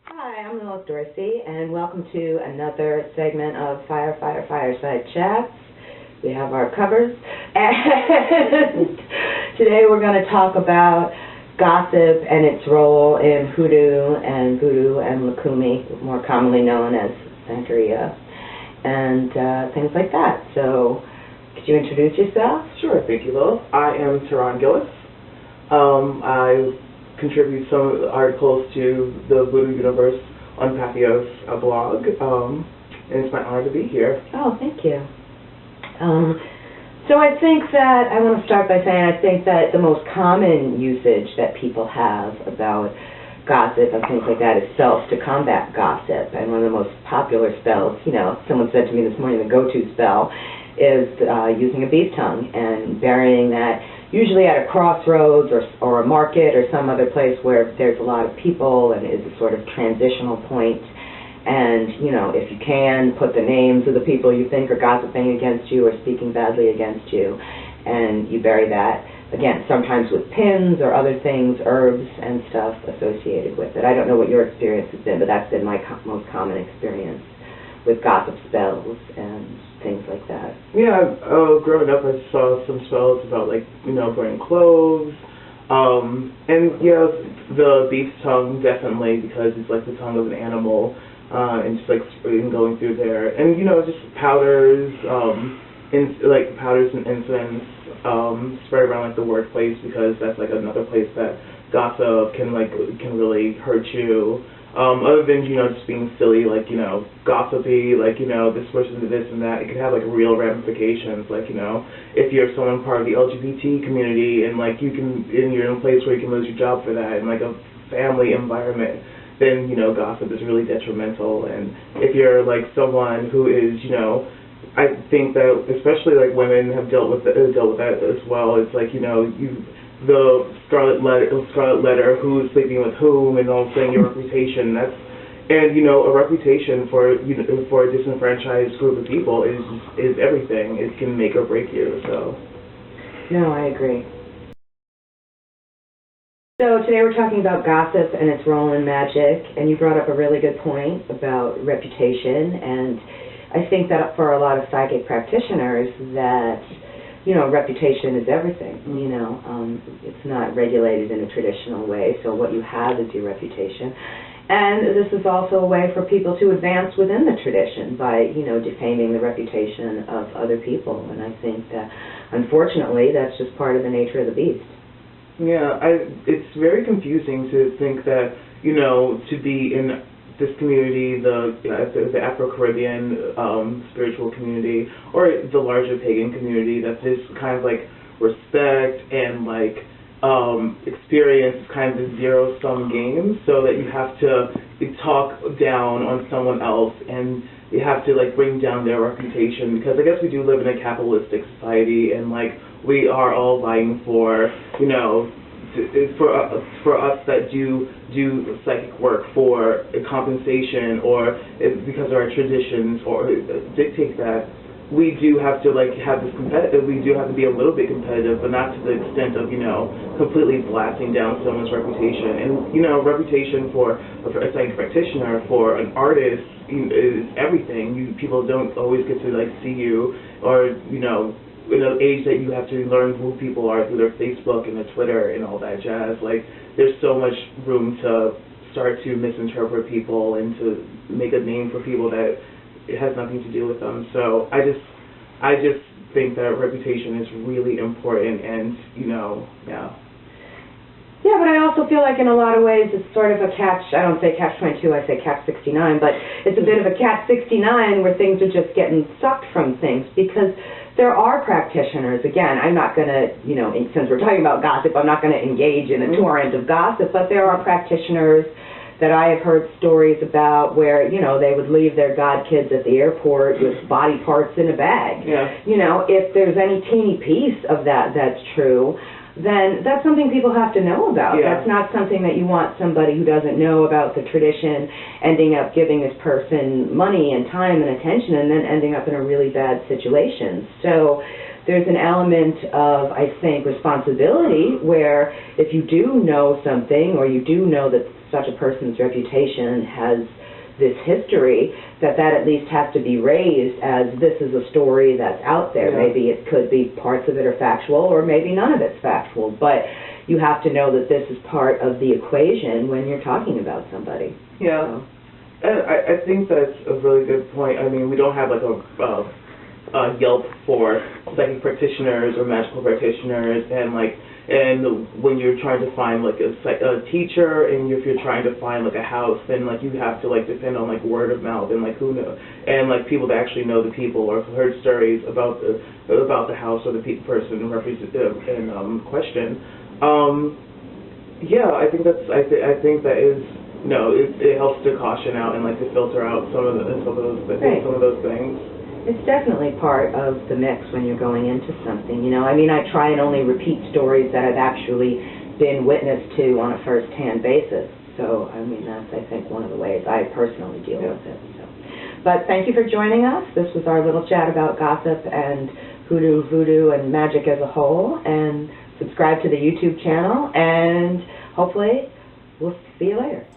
Hi, I'm Lilith Dorsey, and welcome to another segment of FireFire Fireside Chats. We have our covers, and today we're going to talk about gossip and its role in Hoodoo and Voodoo and Lucumi, more commonly known as Santeria, and things like that. So, could you introduce yourself? Sure, thank you, Lilith. I am Teron Gillis. I contribute some articles to the Voodoo universe on Pathio's blog, and it's my honor to be here. Oh, thank you. So I think that, I want to start by saying I think that the most common usage that people have about gossip and things like that is spells to combat gossip. And one of the most popular spells, you know, someone said to me this morning, the go-to spell is using a bee's tongue and burying that usually at a crossroads or a market or some other place where there's a lot of people and is a sort of transitional point. And, you know, if you can, put the names of the people you think are gossiping against you or speaking badly against you, and you bury that, again, sometimes with pins or other things, herbs and stuff associated with it. I don't know what your experience has been, but that's been my most common experience with gossip spells and things like that. Yeah, growing up I saw some spells about, like, you know, burning cloves, and yeah, the beef's tongue definitely, because it's like the tongue of an animal, and just like going through there, and you know, just powders, powders and incense, spread around like the workplace, because that's like another place that gossip can really hurt you. Other than, you know, just being silly, like, you know, gossipy, like, you know, this person did this and that, it could have, like, real ramifications, like, you know, if you're someone part of the LGBT community and, like, you're in a place where you can lose your job for that, in, like, a family environment, then, you know, gossip is really detrimental. And if you're, like, someone who is, you know, I think that, especially, like, women have dealt with that as well. It's like, you know, the scarlet letter, who's sleeping with whom, and all saying your reputation. And you know, a reputation for a disenfranchised group of people is everything. It can make or break you. So. No, I agree. So today we're talking about gossip and its role in magic, and you brought up a really good point about reputation, and I think that for a lot of psychic practitioners that, you know, reputation is everything, you know. It's not regulated in a traditional way, so what you have is your reputation. And this is also a way for people to advance within the tradition by, you know, defaming the reputation of other people. And I think that, unfortunately, that's just part of the nature of the beast. Yeah, it's very confusing to think that, you know, to be in this community, the Afro-Caribbean spiritual community, or the larger pagan community, that this kind of like respect and like experience kind of a zero-sum game, so that you have to talk down on someone else and you have to like bring down their reputation, because I guess we do live in a capitalistic society, and like we are all vying for, you know, for us that do psychic work for compensation, or because of our traditions, or dictate that we do have to like have this we do have to be a little bit competitive, but not to the extent of, you know, completely blasting down someone's reputation. And you know, reputation for a psychic practitioner, for an artist, is everything. People don't always get to like see you, or you know, in an age that you have to learn who people are through their Facebook and their Twitter and all that jazz. Like, there's so much room to start to misinterpret people and to make a name for people that it has nothing to do with them. So I just think that reputation is really important, and you know, yeah. Yeah, but I also feel like in a lot of ways it's sort of a I don't say catch-22, I say catch-69, but it's a bit of a catch-69 where things are just getting sucked from things, because there are practitioners, again, I'm not going to, you know, since we're talking about gossip, I'm not going to engage in a torrent of gossip, but there are practitioners that I have heard stories about where, you know, they would leave their godkids at the airport with body parts in a bag. Yeah. You know, if there's any teeny piece of that that's true, then that's something people have to know about. Yeah. That's not something that you want somebody who doesn't know about the tradition ending up giving this person money and time and attention and then ending up in a really bad situation. So there's an element of, I think, responsibility where if you do know something or you do know that such a person's reputation has this history, that at least has to be raised as this is a story that's out there. Yeah. Maybe it could be parts of it are factual or maybe none of it's factual, but you have to know that this is part of the equation when you're talking about somebody. Yeah. And I think that's a really good point. I mean, we don't have like a Yelp for psychic practitioners or magical practitioners, and when you're trying to find like a teacher, and if you're trying to find like a house, then like you have to like depend on like word of mouth and like who know, and like people that actually know the people or have heard stories about the house or the person in question. Yeah, I think that is. No, it helps to caution out and like to filter out some of those things. It's definitely part of the mix when you're going into something, you know. I mean, I try and only repeat stories that I've actually been witness to on a first-hand basis. So, I mean, that's, I think, one of the ways I personally deal with it. So. But thank you for joining us. This was our little chat about gossip and hoodoo, voodoo, and magic as a whole. And subscribe to the YouTube channel, and hopefully we'll see you later.